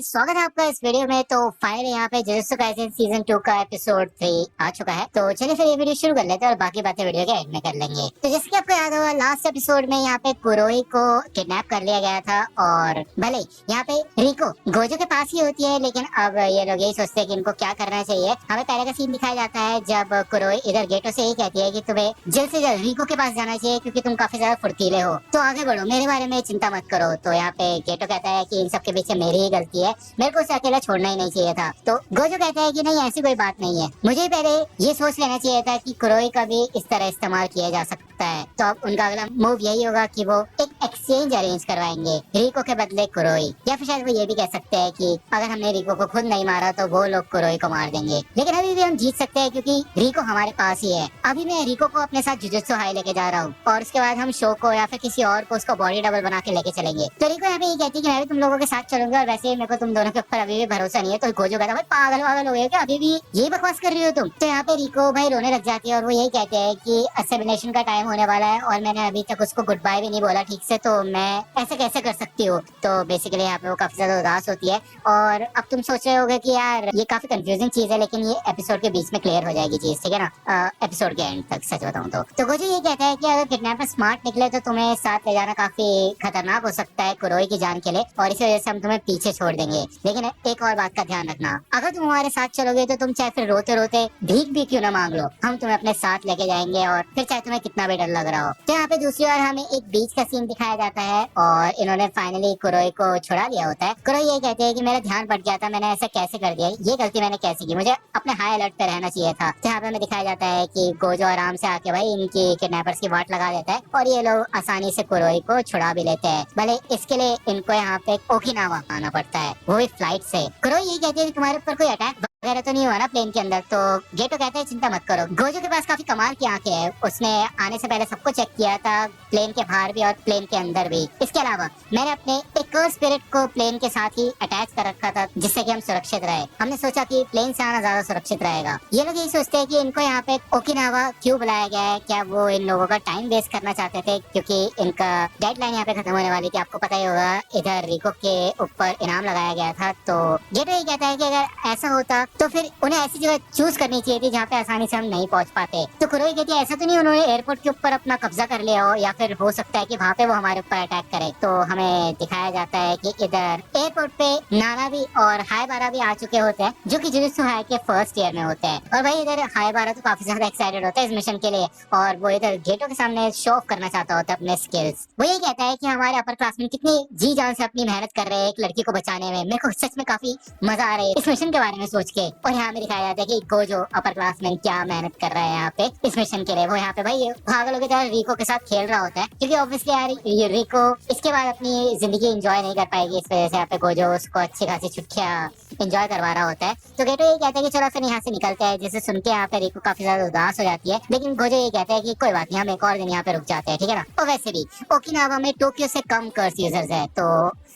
स्वागत है आपका इस वीडियो में। तो फाइनली यहाँ पे जुजुत्सु काइसेन सीजन 2 का एपिसोड 3 आ चुका है। तो चलिए फिर ये वीडियो शुरू कर लेते हैं और बाकी बातें वीडियो के एंड में कर लेंगे। तो जैसे कि आपको याद होगा, लास्ट एपिसोड में यहाँ पे कुरोई को किडनैप कर लिया गया था और भले यहाँ पे रिको गोजो के पास ही होती है, लेकिन अब ये लोग यही सोचते हैं कि इनको क्या करना चाहिए। हमें पहले का सीन दिखाया जाता है जब कुरोई इधर गेटो से यही कहती है कि तुम्हें जल्द से जल्द रिको के पास जाना चाहिए क्योंकि तुम काफी ज्यादा फुर्तीले हो, तो आगे बढ़ो, मेरे बारे में चिंता मत करो। तो यहाँ पे गेटो कहता है कि इन सब के पीछे मेरी ही गलती है, मेरे को उसे अकेला छोड़ना ही नहीं चाहिए था। तो गोजो कहता है कि नहीं, ऐसी कोई बात नहीं है, मुझे पहले ये सोच लेना चाहिए था कि कुरोई का भी इस तरह इस्तेमाल किया जा सकता है। तो अब उनका अगला मूव यही होगा कि वो एक एक्सचेंज अरेंज करवाएंगे, रिको के बदले कुरोई। या फिर शायद वो ये भी कह सकते हैं कि अगर हमने रिको को खुद नहीं मारा तो वो लोग कुरोई को मार देंगे, लेकिन अभी भी हम जीत सकते हैं क्योंकि रिको हमारे पास ही है। अभी मैं रिको को अपने साथ जुजुत्सु हाई लेके जा रहा हूँ और उसके बाद हम शो को या फिर किसी और को उसको बॉडी डबल बना के लेके चलेंगे। तो रिको यहाँ पे ये कहती है कि मैं भी तुम लोगों के साथ चलूंगा और वैसे मेरे को तुम दोनों के ऊपर अभी भी भरोसा नहीं है। तो गोजो कहता है भाई पागल हो गए क्या, अभी भी यही बकवास कर रही हो तुम। तो यहाँ पे रिको भाई रोने लग जाती है और वो यही कहते हैं कि असेमिनेशन का टाइम होने वाला है और मैंने अभी तक उसको गुड बाय भी नहीं बोला ठीक से, तो मैं ऐसे कैसे कर सकती हूँ। तो बेसिकली यहाँ पे वो काफी ज्यादा उदास होती है और अब तुम सोच रहे होगे कि यार ये काफी कंफ्यूजिंग चीज है, लेकिन ये एपिसोड के बीच में क्लियर हो जाएगी चीज, ठीक है ना, एपिसोड के एंड तक। सच बताऊं तो गोजो ये कहता है कि अगर किडनैपर स्मार्ट निकले तो तुम्हें साथ ले जाना काफी खतरनाक हो सकता है कुरोई की जान के लिए, और इसी वजह से हम तुम्हें पीछे छोड़ देंगे। लेकिन एक और बात का ध्यान रखना, अगर तुम हमारे साथ चलोगे तो तुम चाहे फिर रोते रोते भीख भी क्यों ना मांग लो, हम तुम्हें अपने साथ लेके जाएंगे और फिर चाहे तुम्हें कितना भी डर लग रहा हो। तो यहाँ पे दूसरी ओर हमें एक बीच का सीन दिखाया जाता है और इन्होंने फाइनली कुरोई को छुड़ा लिया होता है। कुरोई ये कहते हैं कि मेरा ध्यान भट गया था, मैंने ऐसा कैसे कर दिया, ये गलती मैंने कैसे की, मुझे अपने हाई अलर्ट पे रहना चाहिए था। तो यहाँ पे हमें दिखाया जाता है कि गोजो आराम से आके भाई इनकी किडनैपर्स की वाट लगा देता है और ये लोग आसानी से कुरोई को छुड़ा भी लेते हैं। भले इसके लिए इनको यहाँ पे ओकिनावा आना पड़ता है, वो भी फ्लाइट से। कुरोई ये कहती है कि तुम्हारे ऊपर कोई अटैक वगैरह तो नहीं हुआ ना प्लेन के अंदर। तो गेटो कहता है चिंता मत करो, गोजो के पास काफी कमाल की आंखें हैं, उसने आने से पहले सबको चेक किया था, प्लेन के बाहर भी और प्लेन के अंदर भी। इसके अलावा मैंने अपने एक स्पिरिट को प्लेन के साथ ही अटैच कर रखा था जिससे कि हम सुरक्षित रहे। हमने सोचा कि प्लेन से आना ज्यादा सुरक्षित रहेगा। ये लोग यही सोचते हैं कि इनको यहाँ पे ओकिनावा क्यों बुलाया गया है, क्या वो इन लोगों का टाइम वेस्ट करना चाहते थे क्योंकि इनका डेडलाइन यहाँ पे खत्म होने वाली थी। आपको पता ही होगा इधर रिको के ऊपर इनाम लगाया गया था। तो गेटो ये कहता है कि अगर ऐसा होता तो फिर उन्हें ऐसी जगह चूज करनी चाहिए थी जहाँ पे आसानी से हम नहीं पहुँच पाते। तो कुरोई कहती है ऐसा तो नहीं उन्होंने एयरपोर्ट के ऊपर अपना कब्जा कर लिया हो, या फिर हो सकता है कि वहाँ पे वो हमारे ऊपर अटैक करे। तो हमें दिखाया जाता है कि इधर एयरपोर्ट पे नानाबी और हायबारा भी आ चुके होते हैं जो कि जुजुत्सु हाई के फर्स्ट ईयर में होते हैं। और भाई इधर हायबारा तो काफी ज्यादा एक्साइटेड होता है इस मिशन के लिए और वो इधर गेटो के सामने शो ऑफ करना चाहता होता है अपने स्किल्स। वो ये कहता है कि हमारे अपर क्लासमेट कितनी जी जान से अपनी मेहनत कर रहे हैं एक लड़की को बचाने में। मेरे को सच में काफी मजा आ रहा है इस मिशन के बारे में सोच के। और यहाँ में दिखाया जाता है कि गोजो अपर क्लासमेट क्या मेहनत कर रहा है यहाँ पे इस मिशन के लिए। वो यहाँ पे भाई पागलों की तरह रिको के साथ खेल रहा होता है क्योंकि ऑब्वियसली यार ये रिको इसके बाद अपनी जिंदगी एंजॉय नहीं कर पाएगी, इस वजह से यहाँ पे गोजो उसको अच्छी खासी छुट्टियां एंजॉय करवा रहा होता है। तो गेटो ये कहता है कि चलो फिर यहाँ से निकलते हैं, जिसे सुन के यहाँ पे रिको काफी ज्यादा उदास हो जाती है। लेकिन गोजो ये कहता है कि कोई बात नहीं, हम एक और दिन यहाँ पे रुक जाते हैं, ठीक है ना। और वैसे भी ओकिनावा में टोक्यो से कम कर्स यूजर्स है तो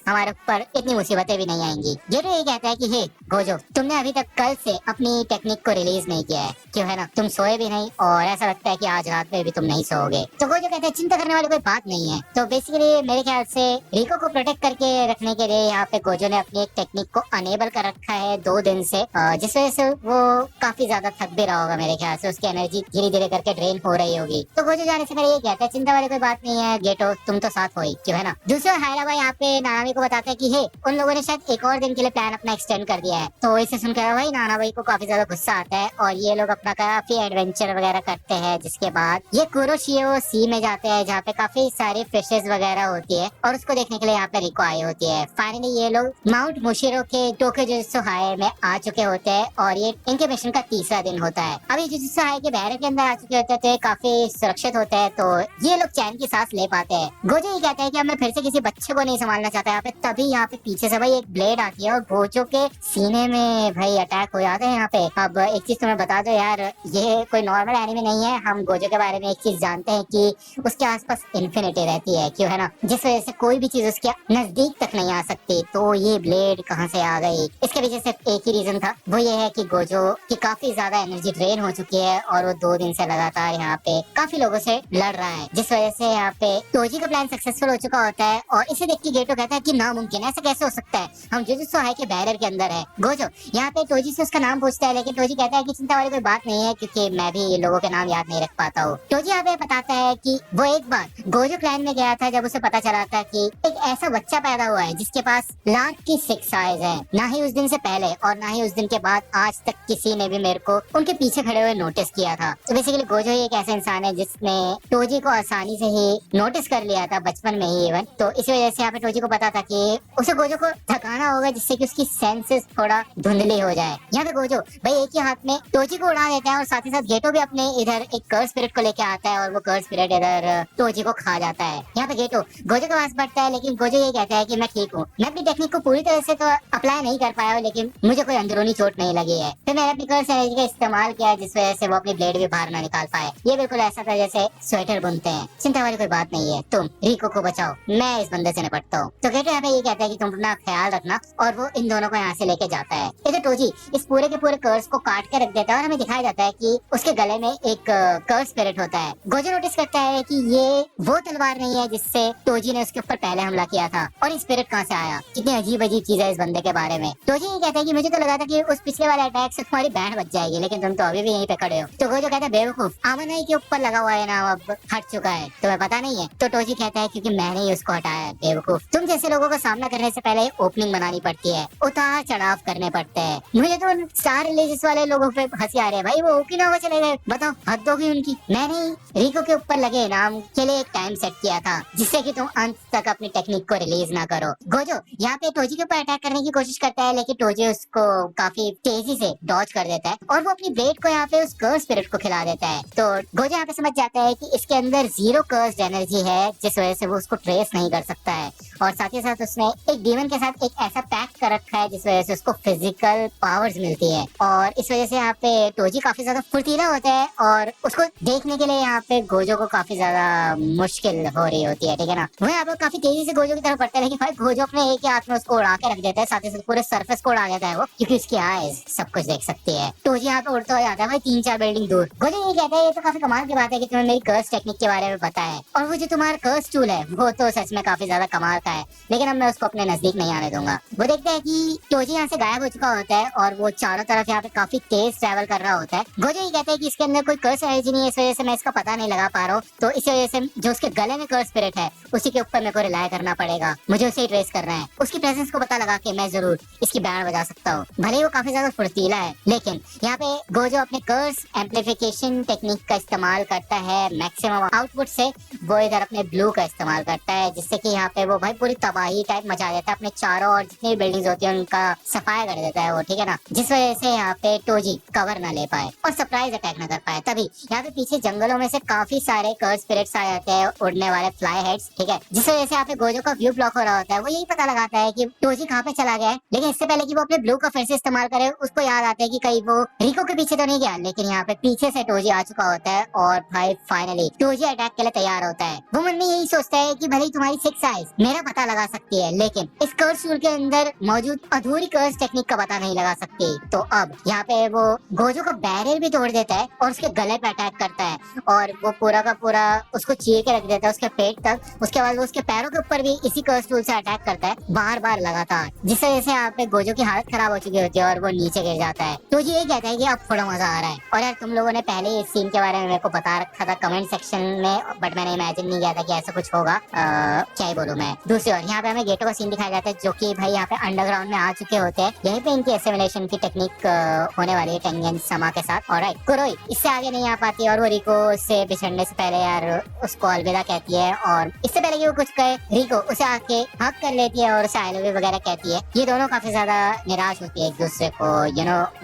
हमारे ऊपर इतनी मुसीबतें भी नहीं आएंगी। गेटो ये कहता है कि हे गोजो, तुमने अभी तक कल से अपनी टेक्निक को रिलीज नहीं किया है, क्यों है ना, तुम सोए भी नहीं और ऐसा लगता है कि आज रात में भी तुम नहीं सोओगे। तो गोजो कहता है चिंता करने वाली कोई बात नहीं है। तो बेसिकली मेरे ख्याल से रिको को प्रोटेक्ट करके रखने के लिए यहाँ पे गोजो ने अपनी एक टेक्निक को अनेबल कर रखा है 2 दिन से, जिस वजह से वो काफी ज्यादा थक भी रहा होगा। मेरे ख्याल से उसकी एनर्जी धीरे धीरे करके ड्रेन हो रही होगी। तो गोजो जाने से पहले ये कहता है चिंता वाली कोई बात नहीं है गेटो, तुम तो साथ हो ही, क्यों है ना। दूसरे हायराबा यहाँ पे नानाबी को बताता है कि हे उन लोगों ने शायद एक और दिन के लिए प्लान अपना एक्सटेंड कर दिया है। तो इसे सुनकर भाई नानाबी को काफी ज्यादा गुस्सा आता है और ये लोग अपना काफी एडवेंचर वगैरह करते हैं। जिसके बाद ये कुरोशियो सी में जाते हैं जहाँ पे काफी सारी फिशेस वगैरह होती है और उसको देखने के लिए यहाँ पे रिको आई होती है। फाइनली ये लोग माउंट मुशिरो के टोक्यो जुजुत्सु हाई में आ चुके होते हैं और ये इनके मिशन का तीसरा दिन होता है। अब ये जुजुत्सु हाई के बैरक के अंदर आ चुके होते हैं तो काफी सुरक्षित होते हैं, तो ये लोग चैन की सांस ले पाते हैं। गोजो ये कहता है कि अब मैं फिर से किसी बच्चे को नहीं संभालना चाहता यहाँ पे। तभी यहाँ पे पीछे से भाई एक ब्लेड आती है और गोजो के सीने में भाई अटैक हो जाते हैं यहाँ पे। अब एक चीज तुम्हें बता दो यार, ये कोई नॉर्मल एनिमे नहीं है। हम गोजो के बारे में एक चीज जानते हैं कि उसके आसपास इन्फिनिटी रहती है, क्यों है ना, जिस वजह से कोई भी चीज उसके नजदीक तक नहीं आ सकती। तो ये ब्लेड कहाँ से आ गई, इसके पीछे सिर्फ एक ही रीजन था, वो ये है कि गोजो की काफी ज्यादा एनर्जी ड्रेन हो चुकी है और वो 2 दिन से लगातार यहाँ पे काफी लोगों से लड़ रहा है, जिस वजह से यहाँ पे टोजी का प्लान सक्सेसफुल हो चुका होता है। और इसे देख के गेटो कहता है कि नामुमकिन, ऐसा कैसे हो सकता है, हम जुजुत्सु हाई के बैरियर के अंदर है। गोजो यहाँ पे टोजी से उसका नाम पूछता है, लेकिन टोजी कहता है कि चिंता वाली कोई बात नहीं है, क्योंकि मैं भी लोगों के नाम याद नहीं रख पाता हूँ। टोजी यहाँ पे बताता है कि वो एक बार गोजो क्लैन में गया था, जब उसे पता चला था कि एक ऐसा बच्चा पैदा हुआ है जिसके पास लाख की 6 आइज है। ना ही उस दिन से पहले और ना ही उस दिन के बाद आज तक किसी ने भी मेरे को उनके पीछे खड़े हुए नोटिस किया था। तो बेसिकली गोजो ही एक ऐसा इंसान है जिसने टोजी को आसानी से ही नोटिस कर लिया था, बचपन में ही इवन। तो इसी वजह से यहाँ पे टोजी को पता था कि उसे गोजो को थकाना होगा, जिससे कि उसकी सेंसेस थोड़ा धुंधली हो जाए। यहाँ पे गोजो भाई एक ही हाथ में टोजी को उड़ा देता है और साथ ही साथ गेटो भी अपने इधर एक कर्स स्पिरिट को लेके आता है और वो कर्स स्पिरिट इधर टोजी को खा जाता है। यहाँ पे गेटो गोजो के पास बढ़ता है, लेकिन गोजो ये कहता है कि मैं ठीक हूँ, मैं अपनी टेक्निक को पूरी तरह से तो अप्लाई नहीं कर पाया हूँ, लेकिन मुझे कोई अंदरूनी चोट नहीं लगी है। फिर मैंने अपनी कर्स एनर्जी का इस्तेमाल किया, जिस वजह से वो अपनी ब्लेड भी बाहर ना निकाल पाए। ये बिल्कुल ऐसा था जैसे स्वेटर बुनते हैं। चिंता वाली कोई बात नहीं है, तुम रिको को बचाओ, मैं इस बंदे से निपटता हूँ। तो गेटो यहाँ पे ये कहता है कि तुम अपना ख्याल रखना, और वो इन दोनों को यहाँ से लेके जाता है। इधर टोजी इस पूरे के पूरे कर्स को काट के रख देता है और हमें दिखाया जाता है कि उसके गले में एक कर्स स्पिरिट होता है। गोजो नोटिस करता है कि ये वो तलवार नहीं है जिससे टोजी ने उसके ऊपर पहले हमला किया था, और ये स्पिरिट कहाँ से आया। कितनी अजीब अजीब चीज है इस बंदे के बारे में। टोजी ये कहता है कि मुझे तो लगा था कि उस पिछले वाले अटैक से तुम्हारी बैंड बच जाएगी, लेकिन तुम तो अभी भी यहीं पे खड़े हो। तो गोजो कहता है बेवकूफ, आमनाई के ऊपर लगा हुआ है ना, अब हट चुका है, तुम्हें पता नहीं है। तो टोजी कहता है क्योंकि मैंने ही उसको हटाया है बेवकूफ। तुम जैसे लोगों का सामना करने से पहले ओपनिंग बनानी पड़ती है, उतार चढ़ाव करने पड़ते हैं। मुझे तो स्टार रिलीजियस वाले लोगों पे हंसी आ रही है भाई, वो ओपनिंग होकर चले गए, बताओ हद होगी उनकी। मैंने रिको के ऊपर लगे इनाम के लिए एक टाइम सेट किया था, जिससे कि तुम अंत तक अपनी टेक्निक को रिलीज ना करो। गोजो यहाँ पे टोजी के ऊपर अटैक करने की कोशिश करता है, लेकिन टोजी उसको काफी तेजी से डॉज कर देता है और वो अपनी ब्लेड को यहाँ पे उस कर्स स्पिरिट को खिला देता है। तो गोजो यहाँ पे समझ जाता है कि इसके अंदर 0 कर्स्ड एनर्जी है, जिस वजह से वो उसको ट्रेस नहीं कर सकता है। और साथ ही साथ उसने एक डीमन के साथ एक ऐसा पैक्ट कर रखा है जिस वजह से उसको फिजिकल पावर्स मिलती है, और इस वजह से यहाँ पे टोजी काफी ज्यादा फुर्तीला होता है और उसको देखने के लिए यहाँ पे गोजो को काफी ज्यादा मुश्किल हो रही होती है, ठीक है ना। वो यहाँ पे काफी तेजी से गोजो की तरफ बढ़ता है, लेकिन भाई गोजो अपने एक ही हाथ में उसको उड़ा के रख देता है, साथ ही साथ पूरे सरफेस को उड़ा देता है वो, क्योंकि उसकी आईज सब कुछ देख सकती है। टोजी यहाँ पे उड़ता हो जाता है भाई 3-4 बिल्डिंग दूर। गोजो ये कहता है ये तो काफी कमाल की बात है कि तुम्हें मेरी कर्स टेक्निक के बारे में पता है, और वो जो तुम्हारा कर्स टूल है वो तो सच में काफी ज्यादा कमाल का है, लेकिन अब मैं उसको अपने नजदीक नहीं आने दूंगा। वो देखते हैं कि टोजी यहाँ से गायब हो चुका होता है और वो चारों तरफ यहाँ पे काफी तेज ट्रैवल कर रहा होता है। गोजो ये कहता है कि इसके अंदर कोई कर्स एनर्जी नहीं है, इस वजह से मैं इसका पता नहीं लगा पा रहा हूँ, तो इस वजह से जो उसके गले में कर्स स्पिरिट है उसी के ऊपर मेरे को रिलाय करना पड़ेगा, मुझे उसे ही ट्रेस करना है। उसकी प्रेजेंस को पता लगा के मैं जरूर इसकी बैंड बजा सकता हूँ। भले ही वो काफी ज्यादा फुर्तीला है, लेकिन यहाँ पे गोजो अपने कर्स एम्प्लीफिकेशन टेक्निक का इस्तेमाल करता है मैक्सिमम आउटपुट से। वो इधर अपने ब्लू का इस्तेमाल करता है, जिससे कि यहाँ पे वो भाई पूरी तबाही टाइप मचा देता है, अपने चारों और जितनी भी बिल्डिंग्स होती है उनका सफाया कर देता है वो, ठीक है ना, जिस वजह से यहाँ पे टोजी कवर ना ले पाए और सरप्राइज अटैक ना कर पाए। तभी यहाँ पे पीछे जंगलों में से काफी सारे कर्स स्पिरिट्स आ जाते हैं, उड़ने वाले फ्लाई हेड्स, ठीक है, जिस वजह से यहाँ पे गोजो का व्यू ब्लॉक हो रहा होता है। वो यही पता लगाता है कि टोजी कहाँ पे चला गया है, लेकिन इससे पहले कि वो अपने ब्लू का फिर से इस्तेमाल करे, उसको याद आता है कि कहीं वो रिको के पीछे तो नहीं गया, लेकिन यहाँ पे पीछे से टोजी आ चुका होता है और भाई फाइनली टोजी अटैक के लिए तैयार होता है। वो मन में यही सोचता है कि भले तुम्हारी 6 आइज मेरा पता लगा सकती है, लेकिन इस कर्स टूल के अंदर मौजूद अधूरी कर्स टेक्निक का पता नहीं लगा सकती। तो अब यहाँ पे वो गोजो का बैरियर भी तोड़ देता है और उसके गले पे अटैक करता है, और वो पूरा का पूरा उसको चीर के रख देता है उसके पेट तक। उसके बाद वो उसके पैरों के ऊपर भी इसी कर्स टूल से अटैक करता है बार बार लगातार, जिस वजह से यहाँ पे गोजो की हालत खराब हो चुकी होती है और वो नीचे गिर जाता है। तो ये कहता है कि अब थोड़ा मजा आ रहा है। और यार तुम लोगों ने पहले इस सीन के बारे में मेरे को बता रखा था कमेंट सेक्शन में, बट मैंने इमेजिन नहीं किया था कि ऐसा कुछ होगा। क्या ही बोलूं मैं। दूसरी ओर यहाँ पे हमें गेटो का सीन दिखाया जाता है, जो कि भाई यहाँ पे अंडरग्राउंड में आ चुके होते हैं। यहीं पे इनकी एसिमिलेशन की टेक्निक होने वाली है टेंगेन समा के साथ। और कुरोई इससे आगे नहीं आ पाती है और वो रिको से बिछड़ने से पहले यार उसको अलविदा कहती है, और इससे पहले कि वो कुछ कहे रिको उसे आके हक कर लेती है और उसे आई लव यू वगैरह कहती है। ये दोनों काफी ज्यादा निराश होती है एक दूसरे को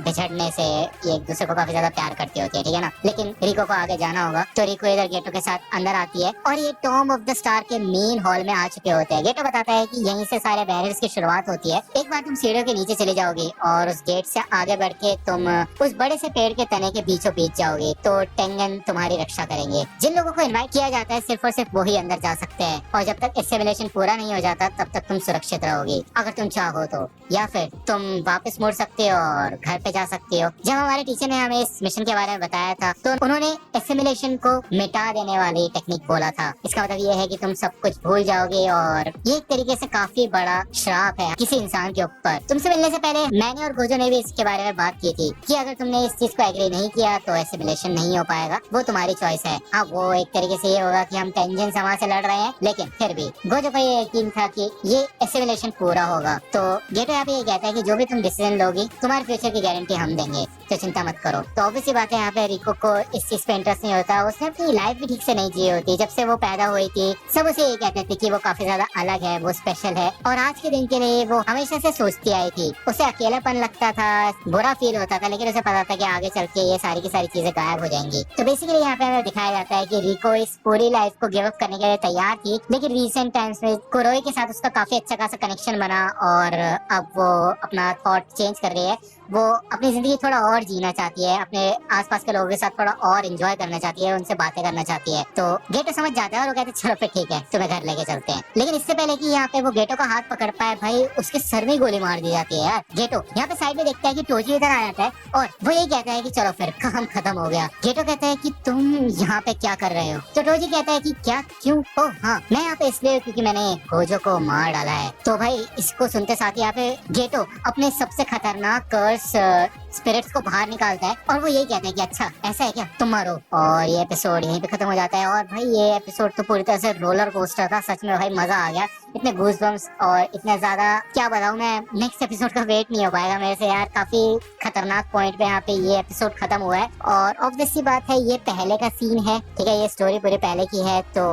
बिछड़ने से, ये एक दूसरे को काफी ज्यादा प्यार करती होती है, ठीक है ना। लेकिन रिको को आगे जाना होगा, तो रिको इधर गेटो के साथ अंदर आती है और ये टॉम ऑफ द स्टार के मेन हॉल में आ चुके होते हैं। गेटो बताता है कि यहीं से सारे बैरियर्स की शुरुआत होती है। एक बार तुम सीढ़ियों के नीचे चले जाओगे और उस गेट से आगे बढ़ के तुम उस बड़े से पेड़ के तने के बीचों बीच जाओगे तो टेंगन तुम्हारी रक्षा करेंगे। जिन लोगों को इनवाइट किया जाता है सिर्फ और सिर्फ वही अंदर जा सकते हैं और जब तक एसिमिलेशन पूरा नहीं हो जाता तब तक तुम सुरक्षित रहोगे अगर तुम चाहो तो, या फिर तुम वापस मुड़ सकते हो और घर पे जा सकते हो। जब हमारे टीचर ने हमें इस मिशन के बारे में बताया था तो उन्होंने एसिमिलेशन को मिटा देने वाली टेक्निक बोला था। इसका मतलब ये है कि तुम सब कुछ भूल जाओगे और ये एक तरीके से काफी बड़ा श्राप है किसी इंसान के ऊपर। तुमसे मिलने से पहले मैंने और गोजो ने भी इसके बारे में बात की थी कि अगर तुमने इस चीज को एग्री नहीं किया तो एसिमिलेशन नहीं हो पाएगा, वो तुम्हारी चॉइस है। हाँ, वो एक तरीके से ये होगा कि हम टेंजन समा से लड़ रहे हैं, लेकिन फिर भी गोजो को ये यकीन था कि ये एसिमिलेशन पूरा होगा। तो गेटो यहाँ पे ये कहता है कि जो भी तुम डिसीजन लोगी तुम्हारे फ्यूचर की गारंटी हम देंगे, तो चिंता मत करो। तो ऑब्वियसली बात है यहाँ पे रिको को इस चीज पे इंटरेस्ट नहीं होता। उसने अपनी लाइफ भी ठीक से नहीं जी होती। जब से वो पैदा हुई थी सब उसे ये कहते थे कि वो काफी ज्यादा अलग है, वो स्पेशल है और आज के दिन के लिए वो हमेशा से सोचती आई थी। उसे अकेलापन लगता था, बुरा फील होता था, लेकिन उसे पता था कि आगे चल के ये सारी की सारी चीजें गायब हो जाएंगी। तो बेसिकली यहाँ पे हमें दिखाया जाता है कि रिको इस पूरी लाइफ को गिव अप करने के लिए तैयार थी, लेकिन रिसेंट टाइम्स में कुरोई के साथ उसका काफी अच्छा खासा कनेक्शन बना और अब वो अपना थॉट चेंज कर रही है। वो अपनी जिंदगी थोड़ा और जीना चाहती है, अपने आसपास के लोगों के साथ थोड़ा और एंजॉय करना चाहती है, उनसे बातें करना चाहती है। तो गेटो समझ जाता है और वो कहते हैं चलो फिर ठीक है तुम्हें घर लेके चलते हैं। लेकिन इससे पहले कि यहाँ पे वो गेटो का हाथ पकड़ पाए, भाई उसके सर में गोली मार दी जाती है यार। गेटो यहाँ पे साइड में देखता है कि टोजी इधर आ जाता है और वो यही कहता है कि चलो फिर काम खत्म हो गया। गेटो कहता है कि तुम यहाँ पे क्या कर रहे हो? तो टोजी कहता है कि क्या, क्यों? ओह हाँ, मैं यहाँ पे इसलिए क्योंकि मैंने गोजो को मार डाला है। तो भाई इसको सुनते साथ यहाँ पे गेटो अपने सबसे खतरनाक कर्स स्पिरिट्स को बाहर निकालता है और वो यही कहते हैं कि अच्छा ऐसा है क्या, तुम मारो। और ये एपिसोड यहीं पे खत्म हो जाता है। और भाई ये एपिसोड तो पूरी तरह से रोलर कोस्टर था, सच में भाई मजा आ गया। इतने गूज़बम्प्स और इतना ज्यादा क्या बताऊं मैं, नेक्स्ट एपिसोड का वेट नहीं हो पाएगा मेरे से यार। काफी खतरनाक पॉइंट पे यहाँ पे ये एपिसोड खत्म हुआ है और ऑब्वियसली बात है ये पहले का सीन है, ठीक है, ये स्टोरी पूरी पहले की है। तो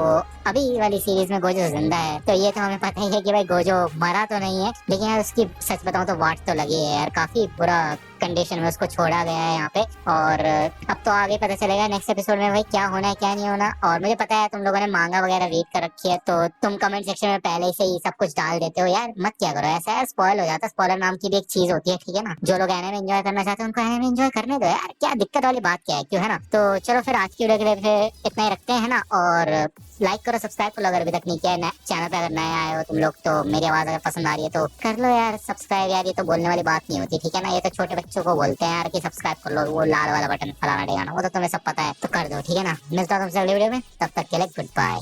अभी वाली सीरीज में गोजो जिंदा है तो ये तो हमें पता ही है कि भाई गोजो मरा तो नहीं है, लेकिन यार उसकी सच बताऊं तो वाट तो लगी है यार। काफी बुरा कंडीशन में उसको छोड़ा गया है यहाँ पे और अब तो आगे पता चलेगा नेक्स्ट एपिसोड में भाई क्या होना है क्या नहीं होना। और मुझे पता है तुम लोगों ने मांगा वगैरह रीड कर रखी है तो तुम कमेंट सेक्शन में पहले से ही सब कुछ डाल देते हो यार, मत क्या करो ऐसा यार, स्पॉइल हो जाता है। स्पॉइलर नाम की भी एक चीज होती है, ठीक है ना। जो लोग एनिमे एंजॉय करना चाहते हैं उनको एनिमे एंजॉय करने दो यार, क्या दिक्कत वाली बात क्या है, क्यों, है ना। तो चलो फिर आज की वीडियो के लिए फिर इतना ही रखते हैं ना, और लाइक करो, सब्सक्राइब करो अगर अभी तक नहीं किया है। चैनल पे अगर नए आए हो तुम लोग तो मेरी आवाज अगर पसंद आ रही है तो कर लो यार सब्सक्राइब यार, ये तो बोलने वाली बात नहीं होती, ठीक है ना। ये तो छोटे बच्चों को बोलते हैं यार कि सब्सक्राइब कर लो, वो लाल वाला बटन फलाना ठिकाना, वो तो तुम्हें सब पता है, तो कर दो, ठीक है ना। मिलता हूं तुमसे अगली वीडियो में, तब तक के लिए गुड बाय।